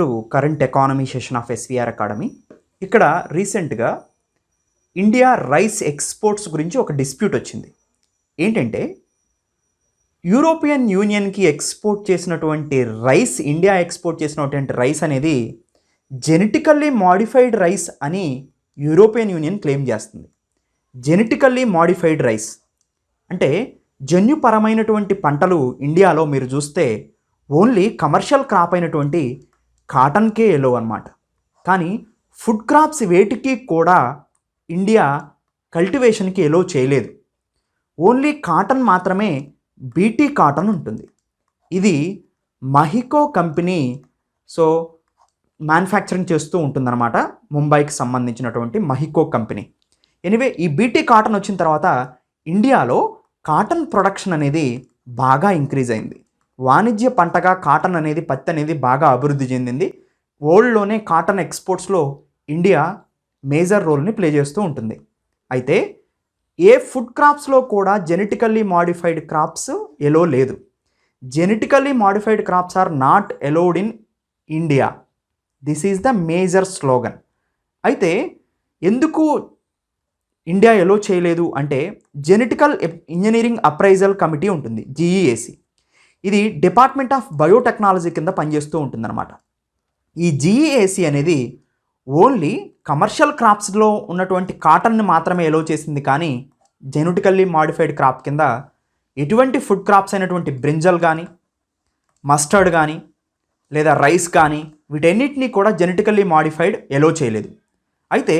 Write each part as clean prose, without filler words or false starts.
To current economy session of SVR academy. ఇక్కడ రీసెంట్గా India rice exports గురించి ఒక డిస్ప్యూట్ వచ్చింది. ఏంటంటే యూరోపియన్ యూనియన్కి ఎక్స్పోర్ట్ చేసినటువంటి రైస్, ఇండియా ఎక్స్పోర్ట్ చేసినటువంటి రైస్ అనేది జెనెటికల్లీ మాడిఫైడ్ రైస్ అని యూరోపియన్ యూనియన్ క్లెయిమ్ చేస్తుంది. జెనెటికల్లీ మాడిఫైడ్ రైస్ అంటే జన్యుపరమైనటువంటి పంటలు ఇండియాలో మీరు చూస్తే ఓన్లీ కమర్షియల్ క్రాప్ అయినటువంటి కాటన్కే ఎలో అనమాట. కానీ ఫుడ్ క్రాప్స్ వేటికి కూడా ఇండియా కల్టివేషన్కి ఎలో చేయలేదు. ఓన్లీ కాటన్ మాత్రమే బీటీ కాటన్ ఉంటుంది. ఇది మహికో కంపెనీ మ్యానుఫ్యాక్చరింగ్ చేస్తూ ఉంటుందన్నమాట, ముంబైకి సంబంధించినటువంటి మహికో కంపెనీ. ఎనివే ఈ బీటీ కాటన్ వచ్చిన తర్వాత ఇండియాలో కాటన్ ప్రొడక్షన్ అనేది బాగా ఇంక్రీజ్ అయింది. వాణిజ్య పంటగా కాటన్ అనేది, పత్తి అనేది బాగా అభివృద్ధి చెందింది. వరల్డ్లోనే కాటన్ ఎక్స్పోర్ట్స్లో ఇండియా మేజర్ రోల్ని ప్లే చేస్తూ ఉంటుంది. అయితే ఏ ఫుడ్ క్రాప్స్లో కూడా జెనెటికల్లీ మాడిఫైడ్ క్రాప్స్ ఎలో లేదు. Genetically modified crops are not allowed in India. This is the major slogan. అయితే ఎందుకు ఇండియా ఎలో చేయలేదు అంటే జెనెటికల్ ఇంజనీరింగ్ అప్రైజల్ కమిటీ ఉంటుంది, జీఈఏసీ. ఇది డిపార్ట్మెంట్ ఆఫ్ బయోటెక్నాలజీ కింద పనిచేస్తూ ఉంటుందన్నమాట. ఈ జీఈఏసీ అనేది ఓన్లీ కమర్షియల్ క్రాప్స్లో ఉన్నటువంటి కాటన్ని మాత్రమే ఎలో చేసింది. కానీ జెనెటికల్లీ మాడిఫైడ్ క్రాప్ కింద ఎటువంటి ఫుడ్ క్రాప్స్ అయినటువంటి బ్రింజల్ కానీ, మస్టర్డ్ కానీ, లేదా రైస్ కానీ, వీటన్నిటినీ కూడా జెనెటికల్లీ మాడిఫైడ్ ఎలో చేయలేదు. అయితే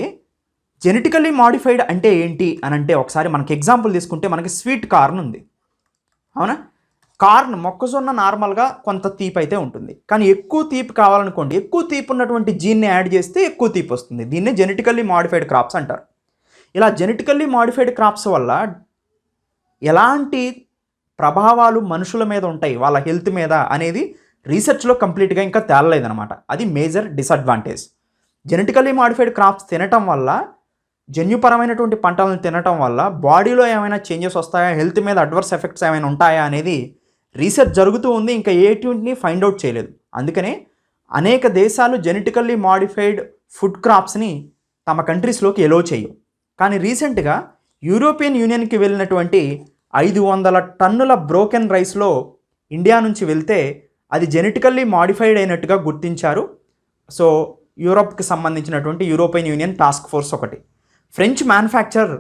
జెనెటికల్లీ మాడిఫైడ్ అంటే ఏంటి అని అంటే ఒకసారి మనకి ఎగ్జాంపుల్ తీసుకుంటే మనకి స్వీట్ కార్న్ ఉంది, అవునా? కార్న్, మొక్కజొన్న నార్మల్గా కొంత తీపి అయితే ఉంటుంది. కానీ ఎక్కువ తీపి కావాలనుకోండి, ఎక్కువ తీపి ఉన్నటువంటి జీన్ని యాడ్ చేస్తే ఎక్కువ తీపి వస్తుంది. దీన్నే జెనెటికల్లీ మాడిఫైడ్ క్రాప్స్ అంటారు. ఇలా జెనెటికల్లీ మాడిఫైడ్ క్రాప్స్ వల్ల ఎలాంటి ప్రభావాలు మనుషుల మీద ఉంటాయి, వాళ్ళ హెల్త్ మీద అనేది రీసెర్చ్లో కంప్లీట్గా ఇంకా తేలలేదనమాట. అది major disadvantage. Genetically modified crops తినటం వల్ల, జన్యుపరమైనటువంటి పంటలను తినటం వల్ల బాడీలో ఏమైనా చేంజెస్ వస్తాయా, హెల్త్ మీద అడ్వర్స్ ఎఫెక్ట్స్ ఏమైనా ఉంటాయా అనేది రీసెర్చ్ జరుగుతూ ఉంది. ఇంకా ఏటిని ఫైండ్ అవుట్ చేయలేదు. అందుకనే అనేక దేశాలు జెనెటికల్లీ మాడిఫైడ్ ఫుడ్ క్రాప్స్ని తమ కంట్రీస్లోకి ఎలో చేయవు. కానీ రీసెంట్గా యూరోపియన్ యూనియన్కి వెళ్ళినటువంటి 500 టన్నుల బ్రోకెన్ రైస్లో ఇండియా నుంచి వెళ్తే అది జెనెటికల్లీ మాడిఫైడ్ అయినట్టుగా గుర్తించారు. యూరోప్కి సంబంధించినటువంటి యూరోపియన్ యూనియన్ టాస్క్ ఫోర్స్ ఒకటి. ఫ్రెంచ్ మ్యానుఫ్యాక్చరర్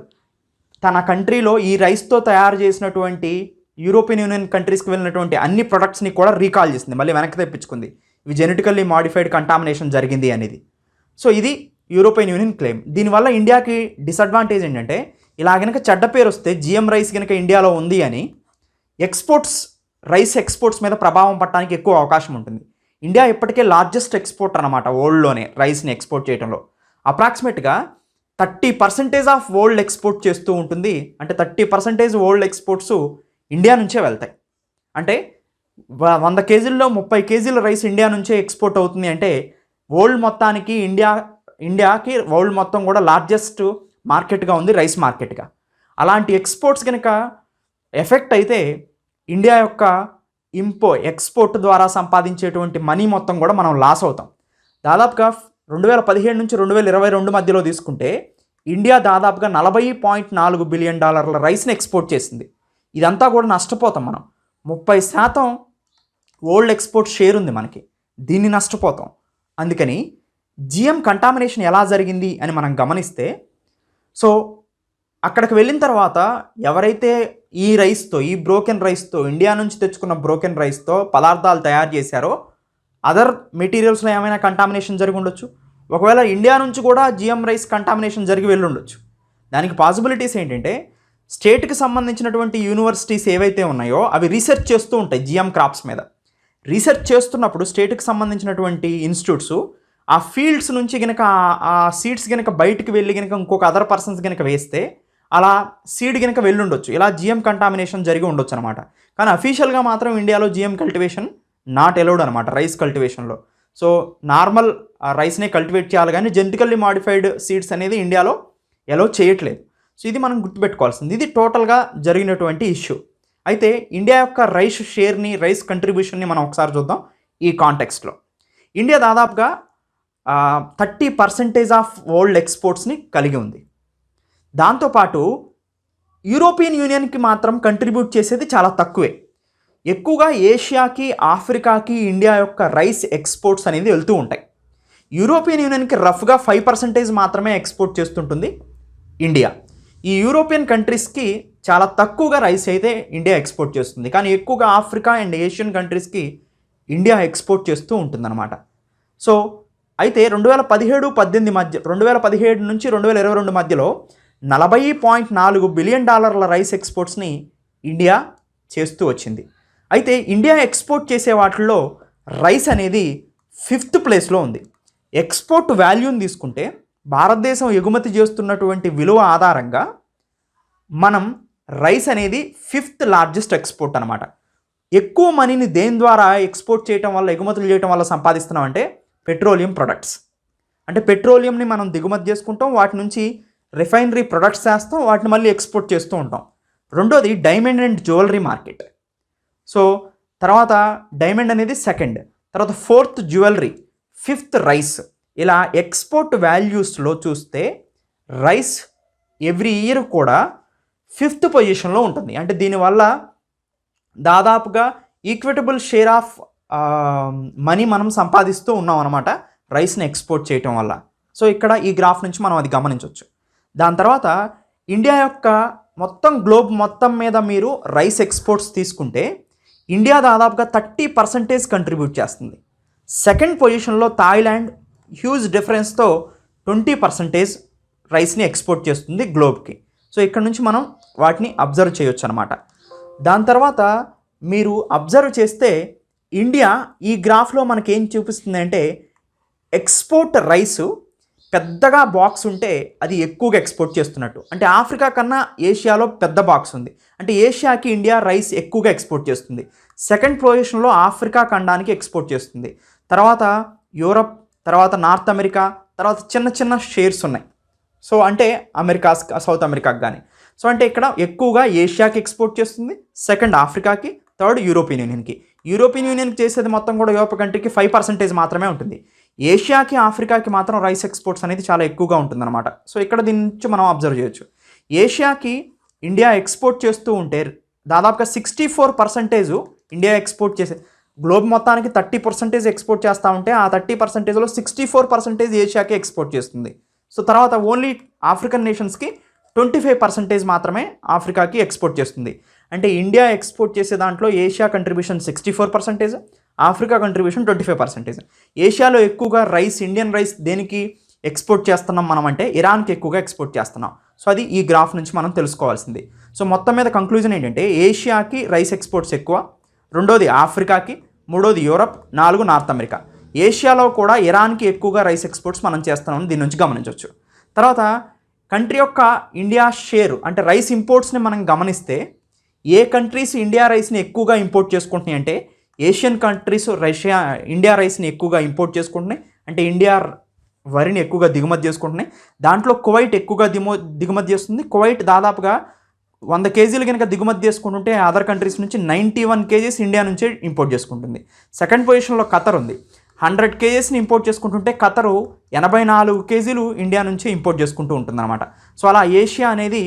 తన కంట్రీలో ఈ రైస్తో తయారు చేసినటువంటి యూరోపియన్ యూనియన్ కంట్రీస్కి వెళ్ళినటువంటి అన్ని ప్రొడక్ట్స్ని కూడా రీకాల్ చేసింది, మళ్ళీ వెనక్కి తెప్పించుకుంది. ఇవి జెనెటికల్లీ మాడిఫైడ్ కంటామినేషన్ జరిగింది అనేది. ఇది యూరోపియన్ యూనియన్ క్లెయిమ్. దీనివల్ల ఇండియాకి డిసడ్వాంటేజ్ ఏంటంటే, ఇలా కనుక చెడ్డ పేరు వస్తే జిఎం రైస్ కనుక ఇండియాలో ఉంది అని రైస్ ఎక్స్పోర్ట్స్ మీద ప్రభావం పడటానికి ఎక్కువ అవకాశం ఉంటుంది. ఇండియా ఇప్పటికే లార్జెస్ట్ ఎక్స్పోర్టర్ అనమాట వరల్డ్లోనే రైస్ని ఎక్స్పోర్ట్ చేయడంలో. అప్రాక్సిమేట్గా 30% ఆఫ్ వరల్డ్ ఎక్స్పోర్ట్ చేస్తూ ఉంటుంది. అంటే 30% వరల్డ్ ఎక్స్పోర్ట్స్ ఇండియా నుంచే వెళ్తాయి. అంటే 100 కేజీల్లో 30 కేజీల రైస్ ఇండియా నుంచే ఎక్స్పోర్ట్ అవుతుంది. అంటే వరల్డ్ మొత్తానికి ఇండియాకి వరల్డ్ మొత్తం కూడా లార్జెస్ట్ మార్కెట్గా ఉంది రైస్ మార్కెట్గా. అలాంటి ఎక్స్పోర్ట్స్ కనుక ఎఫెక్ట్ అయితే ఇండియా యొక్క ఎక్స్పోర్ట్ ద్వారా సంపాదించేటువంటి మనీ మొత్తం కూడా మనం లాస్ అవుతాం. దాదాపుగా 2017 నుంచి 2022 మధ్యలో తీసుకుంటే ఇండియా దాదాపుగా $40.4 బిలియన్ రైస్ని ఎక్స్పోర్ట్ చేసింది. ఇదంతా కూడా నష్టపోతాం మనం. 30% వరల్డ్ ఎక్స్పోర్ట్ షేర్ ఉంది మనకి, దీన్ని నష్టపోతాం. అందుకని జిఎం కంటామినేషన్ ఎలా జరిగింది అని మనం గమనిస్తే, అక్కడికి వెళ్ళిన తర్వాత ఎవరైతే ఈ బ్రోకెన్ రైస్తో, ఇండియా నుంచి తెచ్చుకున్న బ్రోకెన్ రైస్తో పదార్థాలు తయారు చేశారో అదర్ మెటీరియల్స్లో ఏమైనా కంటామినేషన్ జరిగి ఉండొచ్చు. ఒకవేళ ఇండియా నుంచి కూడా జిఎం రైస్ కంటామినేషన్ జరిగి వెళ్ళి ఉండొచ్చు. దానికి పాసిబిలిటీస్ ఏంటంటే, స్టేట్కి సంబంధించినటువంటి యూనివర్సిటీస్ ఏవైతే ఉన్నాయో అవి రీసెర్చ్ చేస్తూ ఉంటాయి జిఎం క్రాప్స్ మీద. రీసెర్చ్ చేస్తున్నప్పుడు స్టేట్కి సంబంధించినటువంటి ఇన్స్టిట్యూట్స్ ఆ ఫీల్డ్స్ నుంచి కనుక ఆ సీడ్స్ కనుక బయటికి వెళ్ళి కనుక ఇంకొక అదర్ పర్సన్స్ కనుక వేస్తే అలా సీడ్ కనుక వెళ్ళి ఉండొచ్చు. ఇలా జిఎం కంటామినేషన్ జరిగి ఉండొచ్చు అనమాట. కానీ అఫీషియల్గా మాత్రం ఇండియాలో జిఎం కల్టివేషన్ నాట్ ఎలౌడ్ అనమాట రైస్ కల్టివేషన్లో. నార్మల్ రైస్నే కల్టివేట్ చేయాలి, కానీ జెనెటికల్లీ మాడిఫైడ్ సీడ్స్ అనేది ఇండియాలో ఎలో చేయట్లేదు. ఇది మనం గుర్తుపెట్టుకోవాల్సింది. ఇది టోటల్గా జరిగినటువంటి ఇష్యూ. అయితే ఇండియా యొక్క రైస్ షేర్ని, రైస్ కంట్రిబ్యూషన్ని మనం ఒకసారి చూద్దాం ఈ కాంటెక్స్ట్లో. ఇండియా దాదాపుగా 30% ఆఫ్ వరల్డ్ ఎక్స్పోర్ట్స్ని కలిగి ఉంది. దాంతోపాటు యూరోపియన్ యూనియన్కి మాత్రం కంట్రిబ్యూట్ చేసేది చాలా తక్కువే. ఎక్కువగా ఏషియాకి, ఆఫ్రికాకి ఇండియా యొక్క రైస్ ఎక్స్పోర్ట్స్ అనేది వెళ్తూ ఉంటాయి. యూరోపియన్ యూనియన్కి రఫ్గా 5% మాత్రమే ఎక్స్పోర్ట్ చేస్తుంటుంది ఇండియా. ఈ యూరోపియన్ కంట్రీస్కి చాలా తక్కువగా రైస్ అయితే ఇండియా ఎక్స్పోర్ట్ చేస్తుంది, కానీ ఎక్కువగా ఆఫ్రికా అండ్ ఏషియన్ కంట్రీస్కి ఇండియా ఎక్స్పోర్ట్ చేస్తూ ఉంటుందన్నమాట. సో అయితే 2017-18 మధ్య 2017 నుంచి 2022 మధ్యలో $40.4 బిలియన్ రైస్ ఎక్స్పోర్ట్స్ని ఇండియా చేస్తూ వచ్చింది. అయితే ఇండియా ఎక్స్పోర్ట్ చేసే వాటిల్లో రైస్ అనేది 5th ప్లేస్లో ఉంది. ఎక్స్పోర్ట్ వాల్యూని తీసుకుంటే భారతదేశం ఎగుమతి చేస్తున్నటువంటి విలువ ఆధారంగా మనం రైస్ అనేది 5th లార్జెస్ట్ ఎక్స్పోర్ట్ అనమాట. ఎక్కువ మనీని దేని ద్వారా ఎక్స్పోర్ట్ చేయడం వల్ల, ఎగుమతులు చేయడం వల్ల సంపాదిస్తున్నామంటే పెట్రోలియం ప్రొడక్ట్స్. అంటే పెట్రోలియంని మనం దిగుమతి చేసుకుంటాం, వాటి నుంచి రిఫైనరీ ప్రొడక్ట్స్ చేస్తాం, వాటిని మళ్ళీ ఎక్స్పోర్ట్ చేస్తూ ఉంటాం. రెండోది diamond and jewellery market. So తర్వాత డైమండ్ అనేది 2nd, తర్వాత 4th జ్యువెలరీ, 5th రైస్. ఇలా ఎక్స్పోర్ట్ వాల్యూస్లో చూస్తే రైస్ ఎవ్రీ ఇయర్ కూడా 5th పొజిషన్లో ఉంటుంది. అంటే దీనివల్ల దాదాపుగా ఈక్విటబుల్ షేర్ ఆఫ్ మనీ మనం సంపాదిస్తూ ఉన్నాం అనమాట రైస్ని ఎక్స్పోర్ట్ చేయటం వల్ల. సో ఇక్కడ ఈ గ్రాఫ్ నుంచి మనం అది గమనించవచ్చు. దాని తర్వాత ఇండియా యొక్క మొత్తం గ్లోబ్ మొత్తం మీద మీరు రైస్ ఎక్స్పోర్ట్స్ తీసుకుంటే ఇండియా దాదాపుగా 30% కంట్రిబ్యూట్ చేస్తుంది. 2nd పొజిషన్లో థాయిలాండ్ హ్యూజ్ డిఫరెన్స్తో 20% రైస్ని ఎక్స్పోర్ట్ చేస్తుంది గ్లోబ్కి. సో ఇక్కడ నుంచి మనం వాటిని అబ్జర్వ్ చేయొచ్చు అనమాట. దాని తర్వాత మీరు అబ్జర్వ్ చేస్తే ఇండియా ఈ గ్రాఫ్లో మనకేం చూపిస్తుంది అంటే ఎక్స్పోర్ట్ రైసు పెద్దగా బాక్స్ ఉంటే అది ఎక్కువగా ఎక్స్పోర్ట్ చేస్తున్నట్టు. అంటే ఆఫ్రికా కన్నా ఏషియాలో పెద్ద బాక్స్ ఉంది, అంటే ఏషియాకి ఇండియా రైస్ ఎక్కువగా ఎక్స్పోర్ట్ చేస్తుంది. 2nd పొజిషన్లో ఆఫ్రికా ఖండానికి ఎక్స్పోర్ట్ చేస్తుంది, తర్వాత యూరప్, తర్వాత నార్త్ అమెరికా, తర్వాత చిన్న చిన్న షేర్స్ ఉన్నాయి. సో అంటే అమెరికా, సౌత్ అమెరికాకి కానీ. సో అంటే ఇక్కడ ఎక్కువగా ఏషియాకి ఎక్స్పోర్ట్ చేస్తుంది, 2nd ఆఫ్రికాకి, 3rd యూరోపియన్ యూనియన్కి. యూరోపియన్ యూనియన్కి చేసేది మొత్తం కూడా యూరోప్ కంట్రీకి 5% మాత్రమే ఉంటుంది. ఏషియాకి, ఆఫ్రికాకి మాత్రం రైస్ ఎక్స్పోర్ట్స్ అనేది చాలా ఎక్కువగా ఉంటుందన్నమాట. సో ఇక్కడ దీని నుంచి మనం అబ్జర్వ్ చేయొచ్చు. ఏషియాకి ఇండియా ఎక్స్పోర్ట్ చేస్తూ ఉంటే దాదాపుగా 64% ఇండియా ఎక్స్పోర్ట్ చేసే, గ్లోబ్ మొత్తానికి 30% ఎక్స్పోర్ట్ చేస్తూ ఉంటే ఆ 30%లో 64% ఏషియాకి ఎక్స్పోర్ట్ చేస్తుంది. సో తర్వాత ఓన్లీ ఆఫ్రికన్ నేషన్స్కి 25% మాత్రమే ఆఫ్రికాకి ఎక్స్పోర్ట్ చేస్తుంది. అంటే ఇండియా ఎక్స్పోర్ట్ చేసే దాంట్లో ఏషియా కంట్రిబ్యూషన్ 64%, ఆఫ్రికా కంట్రిబ్యూషన్ 25%. ఏషియాలో ఎక్కువగా రైస్, ఇండియన్ రైస్ దేనికి ఎక్స్పోర్ట్ చేస్తున్నాం మనం అంటే ఇరాన్కి ఎక్కువగా ఎక్స్పోర్ట్ చేస్తున్నాం. సో అది ఈ గ్రాఫ్ నుంచి మనం తెలుసుకోవాల్సింది. సో మొత్తం మీద కంక్లూజన్ ఏంటంటే ఏషియాకి రైస్ ఎక్స్పోర్ట్స్ ఎక్కువ, రెండోది ఆఫ్రికాకి, మూడోది యూరప్, 4 నార్త్ అమెరికా. ఏషియాలో కూడా ఇరాన్కి ఎక్కువగా రైస్ ఎక్స్పోర్ట్స్ మనం చేస్తున్నామని దీని నుంచి గమనించవచ్చు. తర్వాత కంట్రీ యొక్క ఇండియా షేర్ అంటే రైస్ ఇంపోర్ట్స్ని మనం గమనిస్తే ఏ కంట్రీస్ ఇండియా రైస్ని ఎక్కువగా ఇంపోర్ట్ చేసుకుంటున్నాయి అంటే ఏషియన్ కంట్రీస్ ఇండియా రైస్ని ఎక్కువగా ఇంపోర్ట్ చేసుకుంటున్నాయి, అంటే ఇండియా వరిని ఎక్కువగా దిగుమతి చేసుకుంటున్నాయి. దాంట్లో కువైట్ ఎక్కువగా దిగుమతి చేస్తుంది. కువైట్ దాదాపుగా 100 కేజీలు కనుక దిగుమతి చేసుకుంటుంటే అదర్ కంట్రీస్ నుంచి 91 కేజీస్ ఇండియా నుంచే ఇంపోర్ట్ చేసుకుంటుంది. 2nd పొజిషన్లో ఖతర్ ఉంది, 100 కేజీస్ని ఇంపోర్ట్ చేసుకుంటుంటే ఖతరు 84 కేజీలు ఇండియా నుంచి ఇంపోర్ట్ చేసుకుంటూ ఉంటుందన్నమాట. సో అలా ఏషియా అనేది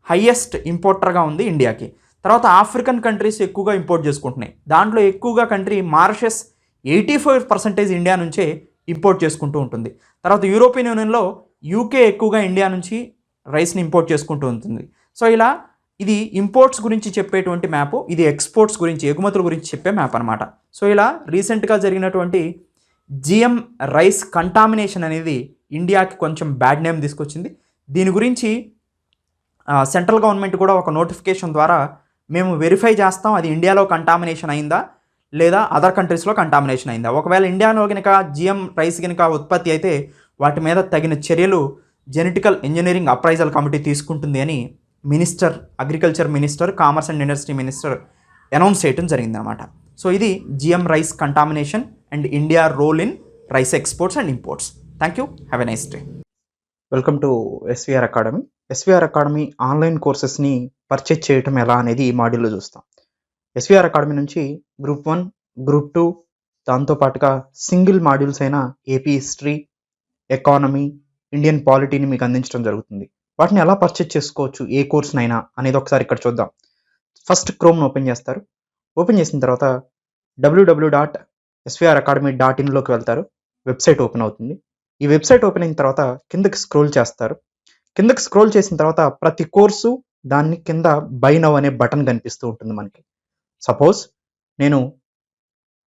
హయ్యెస్ట్ ఇంపోర్టర్గా ఉంది ఇండియాకి. తర్వాత ఆఫ్రికన్ కంట్రీస్ ఎక్కువగా ఇంపోర్ట్ చేసుకుంటున్నాయి. దాంట్లో ఎక్కువగా కంట్రీ మారిషస్ 85% ఇండియా నుంచే ఇంపోర్ట్ చేసుకుంటూ ఉంటుంది. తర్వాత యూరోపియన్ యూనియన్లో యూకే ఎక్కువగా ఇండియా నుంచి రైస్ని ఇంపోర్ట్ చేసుకుంటూ ఉంటుంది. సో ఇలా ఇది ఇంపోర్ట్స్ గురించి చెప్పేటువంటి మ్యాప్, ఇది ఎక్స్పోర్ట్స్ గురించి, ఎగుమతుల గురించి చెప్పే మ్యాప్ అనమాట. సో ఇలా రీసెంట్గా జరిగినటువంటి జిఎం రైస్ కంటామినేషన్ అనేది ఇండియాకి కొంచెం బ్యాడ్ నేమ్ తీసుకొచ్చింది. దీని గురించి సెంట్రల్ గవర్నమెంట్ కూడా ఒక నోటిఫికేషన్ ద్వారా మేము వెరిఫై చేస్తాం అది ఇండియాలో కంటామినేషన్ అయిందా లేదా అదర్ కంట్రీస్లో కంటామినేషన్ అయిందా. ఒకవేళ ఇండియాలో కనుక జిఎం రైస్ కనుక ఉత్పత్తి అయితే వాటి మీద తగిన చర్యలు జెనెటికల్ ఇంజనీరింగ్ అప్రైజల్ కమిటీ తీసుకుంటుంది అని minister, agriculture minister, commerce and industry minister announce చేయడం జరిగిందనమాట. సో ఇది GM rice contamination and India role in rice exports and imports. Thank you, have a nice day. Welcome to SVR academy. ఎస్విఆర్ అకాడమీ online కోర్సెస్ని purchase చేయటం ఎలా అనేది ఈ మాడ్యూల్లో చూస్తాం. ఎస్విఆర్ అకాడమీ నుంచి గ్రూప్ 1, గ్రూప్ 2, దాంతోపాటుగా సింగిల్ మాడ్యూల్స్ అయిన ఏపీ హిస్టరీ, ఎకానమీ, ఇండియన్ పాలిటీని మీకు అందించడం జరుగుతుంది. వాటిని ఎలా పర్చేజ్ చేసుకోవచ్చు ఏ కోర్స్నైనా అనేది ఒకసారి ఇక్కడ చూద్దాం. ఫస్ట్ క్రోమ్ను ఓపెన్ చేస్తారు. ఓపెన్ చేసిన తర్వాత www.svracademy.in వెళ్తారు. వెబ్సైట్ ఓపెన్ అవుతుంది. ఈ వెబ్సైట్ ఓపెన్ అయిన తర్వాత కిందకి స్క్రోల్ చేస్తారు. కిందకి స్క్రోల్ చేసిన తర్వాత ప్రతి కోర్సు దాన్ని కింద బై నౌ అనే బటన్ కనిపిస్తూ ఉంటుంది మనకి. సపోజ్ నేను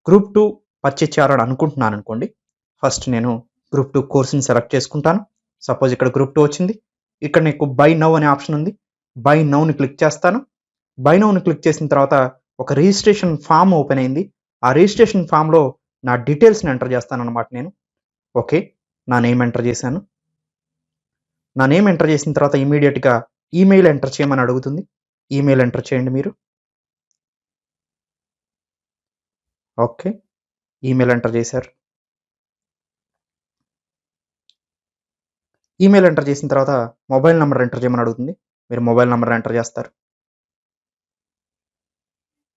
గ్రూప్ 2 పర్చేజ్ చేయాలని అనుకుంటున్నాను అనుకోండి. ఫస్ట్ నేను గ్రూప్ 2 కోర్సుని సెలెక్ట్ చేసుకుంటాను. సపోజ్ ఇక్కడ గ్రూప్ 2 వచ్చింది. ఇక్కడ నీకు బై నౌ అనే ఆప్షన్ ఉంది. బై నౌని క్లిక్ చేస్తాను. బై నౌని క్లిక్ చేసిన తర్వాత ఒక రిజిస్ట్రేషన్ ఫామ్ ఓపెన్ అయింది. ఆ రిజిస్ట్రేషన్ ఫామ్లో నా డీటెయిల్స్ని ఎంటర్ చేస్తాను అనమాట నేను. ఓకే, నా నేమ్ ఎంటర్ చేశాను. నా నేమ్ ఎంటర్ చేసిన తర్వాత ఇమీడియట్గా ఈమెయిల్ ఎంటర్ చేయమని అడుగుతుంది. ఈమెయిల్ ఎంటర్ చేయండి మీరు. ఓకే, ఈమెయిల్ ఎంటర్ చేశారు. ఈమెయిల్ ఎంటర్ చేసిన తర్వాత మొబైల్ నెంబర్ ఎంటర్ చేయమని అడుగుతుంది. మీరు మొబైల్ నెంబర్ ఎంటర్ చేస్తారు.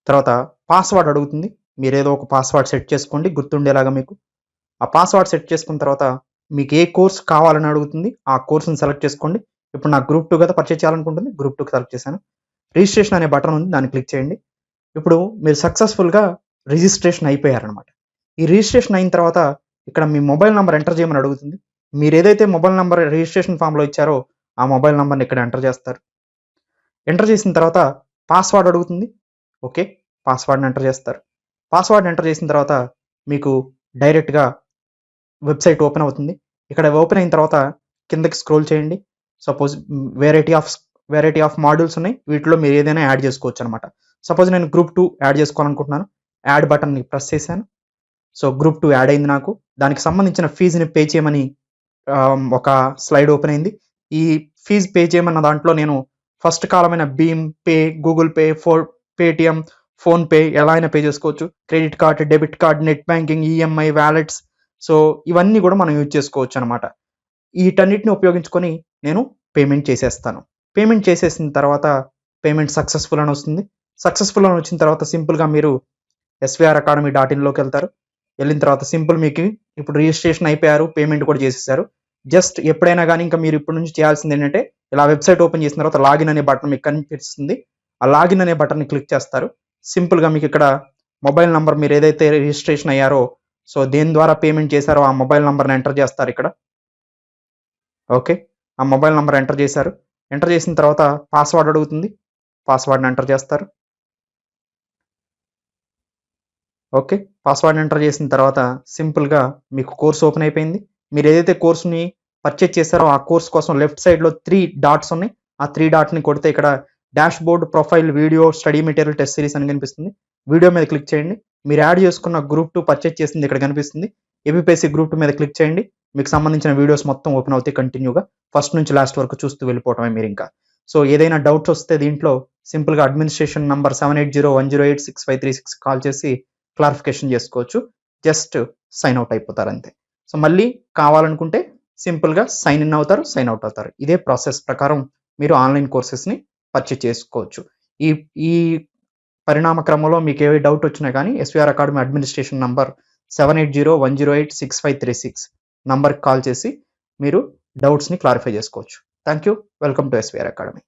తర్వాత పాస్వర్డ్ అడుగుతుంది. మీరు ఏదో ఒక పాస్వర్డ్ సెట్ చేసుకోండి గుర్తుండేలాగా మీకు. ఆ పాస్వర్డ్ సెట్ చేసుకున్న తర్వాత మీకు ఏ కోర్స్ కావాలని అడుగుతుంది. ఆ కోర్సుని సెలెక్ట్ చేసుకోండి. ఇప్పుడు నాకు గ్రూప్ 2 కదా పర్చేజ్ చేయాలనుకుంటుంది. గ్రూప్ 2 సెలెక్ట్ చేశాను. రిజిస్ట్రేషన్ అనే బటన్ ఉంది, దాన్ని క్లిక్ చేయండి. ఇప్పుడు మీరు సక్సెస్ఫుల్గా రిజిస్ట్రేషన్ అయిపోయారనమాట. ఈ రిజిస్ట్రేషన్ అయిన తర్వాత ఇక్కడ మీ మొబైల్ నెంబర్ ఎంటర్ చేయమని అడుగుతుంది. మీరు ఏదైతే మొబైల్ నెంబర్ రిజిస్ట్రేషన్ ఫామ్లో ఇచ్చారో ఆ మొబైల్ నెంబర్ని ఇక్కడ ఎంటర్ చేస్తారు. ఎంటర్ చేసిన తర్వాత పాస్వర్డ్ అడుగుతుంది. ఓకే, పాస్వర్డ్ని ఎంటర్ చేస్తారు. పాస్వర్డ్ ఎంటర్ చేసిన తర్వాత మీకు డైరెక్ట్గా వెబ్సైట్ ఓపెన్ అవుతుంది. ఇక్కడ ఓపెన్ అయిన తర్వాత కిందకి స్క్రోల్ చేయండి. సపోజ్ వెరైటీ ఆఫ్ మాడ్యూల్స్ ఉన్నాయి. వీటిలో మీరు ఏదైనా యాడ్ చేసుకోవచ్చు అనమాట. సపోజ్ నేను గ్రూప్ 2 యాడ్ చేసుకోవాలనుకుంటున్నాను. యాడ్ బటన్ని ప్రెస్ చేశాను. సో గ్రూప్ 2 యాడ్ అయింది నాకు. దానికి సంబంధించిన ఫీజుని పే చేయమని ఒక స్లైడ్ ఓపెన్ అయింది. ఈ ఫీజు పే చేయమన్న దాంట్లో నేను ఫస్ట్ కాలమైన భీమ్ pay, Google pay, Paytm, PhonePe ఎలా అయినా పే చేసుకోవచ్చు. Credit card, debit card, net banking, EMI, wallets, so ఇవన్నీ కూడా మనం యూజ్ చేసుకోవచ్చు అనమాట. వీటన్నిటిని ఉపయోగించుకొని నేను పేమెంట్ చేసేస్తాను. పేమెంట్ చేసేసిన తర్వాత పేమెంట్ సక్సెస్ఫుల్ అని వస్తుంది. సక్సెస్ఫుల్ అని వచ్చిన తర్వాత సింపుల్గా మీరు svracademy.in వెళ్తారు. వెళ్ళిన తర్వాత సింపుల్ మీకు ఇప్పుడు రిజిస్ట్రేషన్ అయిపోయారు, పేమెంట్ కూడా చేసేసారు. జస్ట్ ఎప్పుడైనా కానీ ఇంకా మీరు ఇప్పటి నుంచి చేయాల్సింది ఏంటంటే ఇలా వెబ్సైట్ ఓపెన్ చేసిన తర్వాత లాగిన్ అనే బటన్ మీకు కనిపిస్తుంది. ఆ లాగిన్ అనే బటన్ని క్లిక్ చేస్తారు. సింపుల్గా మీకు ఇక్కడ మొబైల్ నెంబర్ మీరు ఏదైతే రిజిస్ట్రేషన్ అయ్యారో సో దేని ద్వారా పేమెంట్ చేశారో ఆ మొబైల్ నెంబర్ని ఎంటర్ చేస్తారు ఇక్కడ. ఓకే, ఆ మొబైల్ నెంబర్ ఎంటర్ చేశారు. ఎంటర్ చేసిన తర్వాత పాస్వర్డ్ అడుగుతుంది. పాస్వర్డ్ని ఎంటర్ చేస్తారు. ఓకే, పాస్వర్డ్ ఎంటర్ చేసిన తర్వాత సింపుల్గా మీకు కోర్స్ ఓపెన్ అయిపోయింది. మీరు ఏదైతే కోర్సుని పర్చేజ్ చేశారో ఆ కోర్స్ కోసం లెఫ్ట్ సైడ్లో 3 డాట్స్ ఉన్నాయి. ఆ 3 డాట్ని కొడితే ఇక్కడ dash board, profile, video, study material, test series అని కనిపిస్తుంది. వీడియో మీద క్లిక్ చేయండి. మీరు యాడ్ చేసుకున్న గ్రూప్ 2 పర్చేజ్ చేసింది ఇక్కడ కనిపిస్తుంది. ఏబిపిఎస్సి గ్రూప్ 2 మీద క్లిక్ చేయండి. మీకు సంబంధించిన వీడియోస్ మొత్తం ఓపెన్ అవుతాయి కంటిన్యూగా. ఫస్ట్ నుంచి లాస్ట్ వరకు చూస్తూ వెళ్ళిపోవటమే మీరు ఇంకా. సో ఏదైనా డౌట్స్ వస్తే దీంట్లో సింపుల్గా అడ్మినిస్ట్రేషన్ నంబర్ 7801086536 కాల్ చేసి క్లారిఫికేషన్ చేసుకోవచ్చు. జస్ట్ సైన్ అవుట్ అయిపోతారు అంతే. సో మళ్ళీ కావాలనుకుంటే సింపుల్గా సైన్ ఇన్ అవుతారు, సైన్ అవుట్ అవుతారు. ఇదే ప్రాసెస్ ప్రకారం మీరు ఆన్లైన్ కోర్సెస్ని పర్చేజ్ చేసుకోవచ్చు. ఈ పరిణామ క్రమంలో మీకు ఏ డౌట్ వచ్చినా కానీ SVR అకాడమీ అడ్మినిస్ట్రేషన్ నంబర్ 7801086536 నంబర్కి కాల్ చేసి మీరు డౌట్స్ని క్లారిఫై చేసుకోవచ్చు. Thank you. Welcome to SVR academy.